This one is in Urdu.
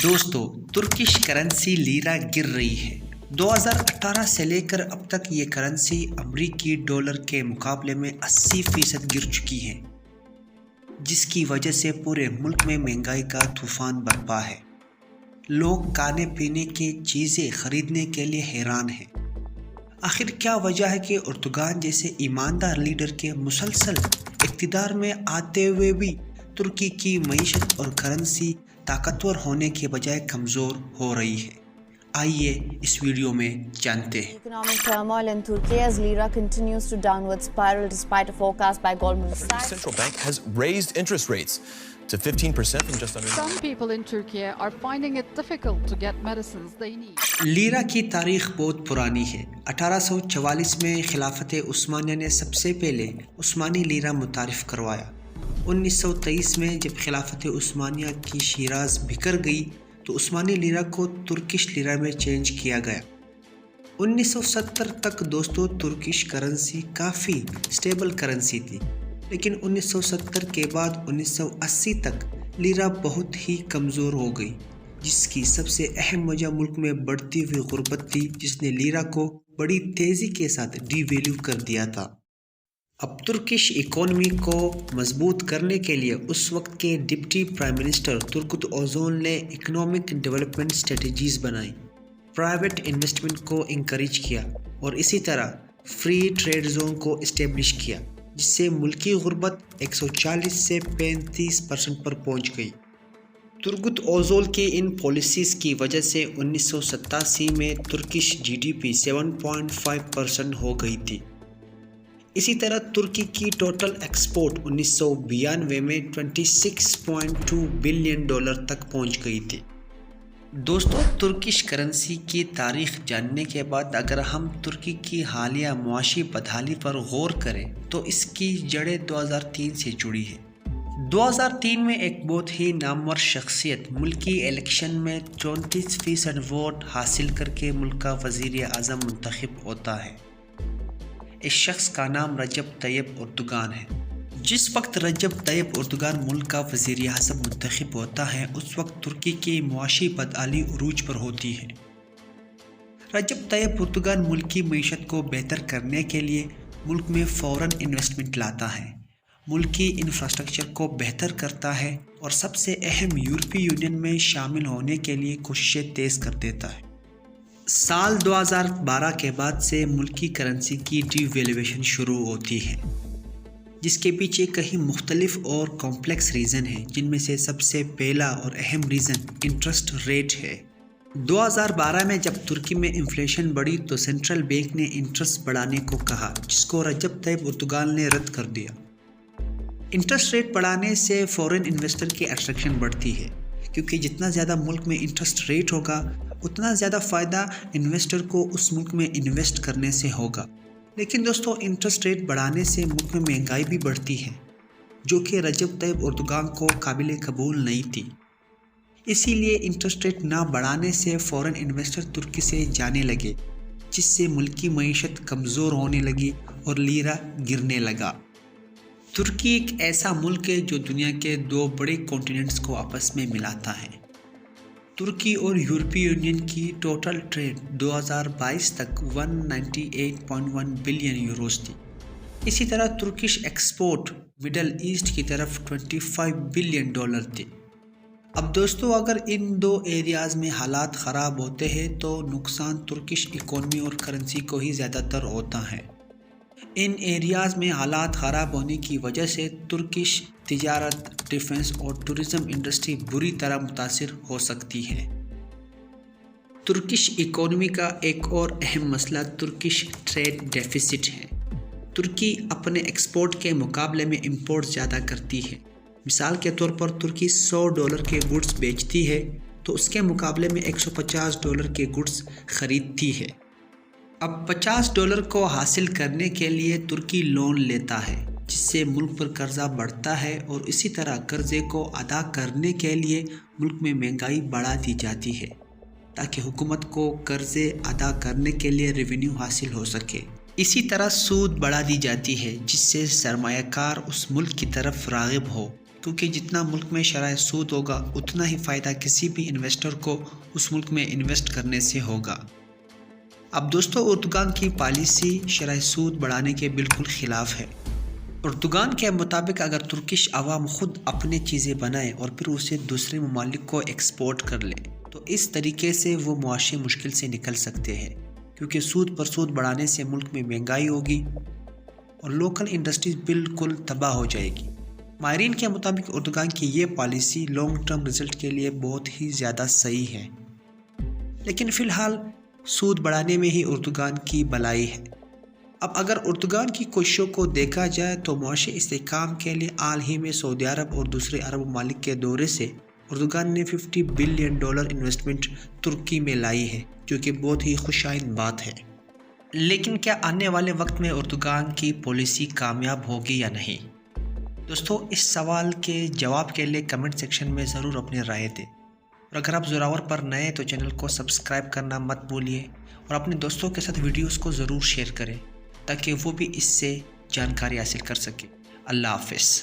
دوستو ترکش کرنسی لیرا گر رہی ہے۔ 2018 سے لے کر اب تک یہ کرنسی امریکی ڈالر کے مقابلے میں 80% گر چکی ہے، جس کی وجہ سے پورے ملک میں مہنگائی کا طوفان برپا ہے۔ لوگ کھانے پینے کی چیزیں خریدنے کے لیے حیران ہیں۔ آخر کیا وجہ ہے کہ اردوغان جیسے ایماندار لیڈر کے مسلسل اقتدار میں آتے ہوئے بھی ترکی کی معیشت اور کرنسی طاقتور ہونے کے بجائے کمزور ہو رہی ہے؟ آئیے اس ویڈیو میں جانتے ہیں۔ Economic turmoil in Turkey as lira continues to downward spiral despite a forecast by Goldman Sachs. The central bank has raised interest rates to 15% from just under. Some people in Turkey are finding it difficult to get medicines they need. Lira کی تاریخ بہت پرانی ہے۔ 1844 میں خلافت عثمانیہ نے سب سے پہلے عثمانی لیرا متعارف کروایا۔ 1923 میں جب خلافت عثمانیہ کی شیراز بکھر گئی تو عثمانی لیرا کو ترکش لیرا میں چینج کیا گیا۔ 1970 تک دوستو ترکش کرنسی کافی سٹیبل کرنسی تھی، لیکن 1970 کے بعد 1980 تک لیرا بہت ہی کمزور ہو گئی، جس کی سب سے اہم وجہ ملک میں بڑھتی ہوئی غربت تھی، جس نے لیرا کو بڑی تیزی کے ساتھ ڈی ویلیو کر دیا تھا۔ اب ترکش اکانومی کو مضبوط کرنے کے لیے اس وقت کے ڈپٹی پرائم منسٹر ترکت اوزول نے اکنامک ڈیولپمنٹ اسٹریٹجیز بنائی، پرائیویٹ انویسٹمنٹ کو انکریج کیا اور اسی طرح فری ٹریڈ زون کو اسٹیبلش کیا، جس سے ملکی غربت 140 سے 35% پر پہنچ گئی۔ ترکت اوزول کی ان پالیسیز کی وجہ سے 1987 میں ترکش جی ڈی پی 7.5% ہو گئی تھی۔ اسی طرح ترکی کی ٹوٹل ایکسپورٹ 1992 میں 26.2 بلین ڈالر تک پہنچ گئی تھی۔ دوستو ترکش کرنسی کی تاریخ جاننے کے بعد اگر ہم ترکی کی حالیہ معاشی بدحالی پر غور کریں تو اس کی جڑیں 2003 سے جڑی ہیں۔ 2003 میں ایک بہت ہی نامور شخصیت ملکی الیکشن میں 34% ووٹ حاصل کر کے ملک کا وزیر اعظم منتخب ہوتا ہے۔ اس شخص کا نام رجب طیب اردوغان ہے۔ جس وقت رجب طیب اردوغان ملک کا وزیر اعظم منتخب ہوتا ہے اس وقت ترکی کی معاشی بدحالی عروج پر ہوتی ہے۔ رجب طیب اردوغان ملک کی معیشت کو بہتر کرنے کے لیے ملک میں فوراً انویسٹمنٹ لاتا ہے، ملکی انفراسٹرکچر کو بہتر کرتا ہے اور سب سے اہم یورپی یونین میں شامل ہونے کے لیے کوششیں تیز کر دیتا ہے۔ سال 2012 کے بعد سے ملکی کرنسی کی ڈی ویلیویشن شروع ہوتی ہے، جس کے پیچھے کئی مختلف اور کمپلیکس ریزن ہیں، جن میں سے سب سے پہلا اور اہم ریزن انٹرسٹ ریٹ ہے۔ 2012 میں جب ترکی میں انفلیشن بڑھی تو سینٹرل بینک نے انٹرسٹ بڑھانے کو کہا، جس کو رجب طیب اردوغان نے رد کر دیا۔ انٹرسٹ ریٹ بڑھانے سے فورن انویسٹر کی اٹریکشن بڑھتی ہے، کیونکہ جتنا زیادہ ملک میں انٹرسٹ ریٹ ہوگا اتنا زیادہ فائدہ انویسٹر کو اس ملک میں انویسٹ کرنے سے ہوگا۔ لیکن دوستو انٹرسٹ ریٹ بڑھانے سے ملک میں مہنگائی بھی بڑھتی ہے، جو کہ رجب طیب اردوغان کو قابل قبول نہیں تھی۔ اسی لیے انٹرسٹ ریٹ نہ بڑھانے سے فورن انویسٹر ترکی سے جانے لگے، جس سے ملکی معیشت کمزور ہونے لگی اور لیرا گرنے لگا۔ ترکی ایک ایسا ملک ہے جو دنیا کے دو بڑے کانٹیننٹس کو آپس میں ملاتا ہے۔ ترکی اور یورپی یونین کی ٹوٹل ٹریڈ 2022 تک 198.1 بلین یوروز تھی۔ اسی طرح ترکش ایکسپورٹ مڈل ایسٹ کی طرف 25 بلین ڈالر تھی۔ اب دوستو اگر ان دو ایریاز میں حالات خراب ہوتے ہیں تو نقصان ترکش اکانومی اور کرنسی کو ہی زیادہ تر ہوتا ہے۔ ان ایریاز میں حالات خراب ہونے کی وجہ سے ترکش تجارت، ڈیفنس اور ٹورزم انڈسٹری بری طرح متاثر ہو سکتی ہے۔ ترکش اکانومی کا ایک اور اہم مسئلہ ترکش ٹریڈ ڈیفیسٹ ہے۔ ترکی اپنے ایکسپورٹ کے مقابلے میں امپورٹ زیادہ کرتی ہے۔ مثال کے طور پر ترکی $100 کے گڈز بیچتی ہے تو اس کے مقابلے میں $150 کے گڈز خریدتی ہے۔ اب $50 کو حاصل کرنے کے لیے ترکی لون لیتا ہے، جس سے ملک پر قرضہ بڑھتا ہے اور اسی طرح قرضے کو ادا کرنے کے لیے ملک میں مہنگائی بڑھا دی جاتی ہے تاکہ حکومت کو قرضے ادا کرنے کے لیے ریونیو حاصل ہو سکے۔ اسی طرح سود بڑھا دی جاتی ہے جس سے سرمایہ کار اس ملک کی طرف راغب ہو کیونکہ جتنا ملک میں شرح سود ہوگا اتنا ہی فائدہ کسی بھی انویسٹر کو اس ملک میں انویسٹ کرنے سے ہوگا۔ اب دوستو، اردوغان کی پالیسی شرح سود بڑھانے کے بالکل خلاف ہے۔ اردوغان کے مطابق اگر ترکش عوام خود اپنی چیزیں بنائے اور پھر اسے دوسرے ممالک کو ایکسپورٹ کر لے تو اس طریقے سے وہ معاشی مشکل سے نکل سکتے ہیں، کیونکہ سود پر سود بڑھانے سے ملک میں مہنگائی ہوگی اور لوکل انڈسٹریز بالکل تباہ ہو جائے گی۔ ماہرین کے مطابق اردوغان کی یہ پالیسی لانگ ٹرم رزلٹ کے لیے بہت ہی زیادہ صحیح ہے، لیکن فی الحال سود بڑھانے میں ہی اردوغان کی بھلائی ہے۔ اب اگر اردوغان کی کوششوں کو دیکھا جائے تو معاشی استحکام کے لیے حال ہی میں سعودی عرب اور دوسرے عرب ممالک کے دورے سے اردوغان نے $50 بلین انویسٹمنٹ ترکی میں لائی ہے، جو کہ بہت ہی خوش آئند بات ہے۔ لیکن کیا آنے والے وقت میں اردوغان کی پالیسی کامیاب ہوگی یا نہیں؟ دوستو، اس سوال کے جواب کے لیے کمنٹ سیکشن میں ضرور اپنی رائے دیں، اور اگر آپ زوراور پر نئے تو چینل کو سبسکرائب کرنا مت بھولیے اور اپنے دوستوں کے ساتھ ویڈیوز کو ضرور شیئر کریں تاکہ وہ بھی اس سے جانکاری حاصل کر سکیں۔ اللہ حافظ۔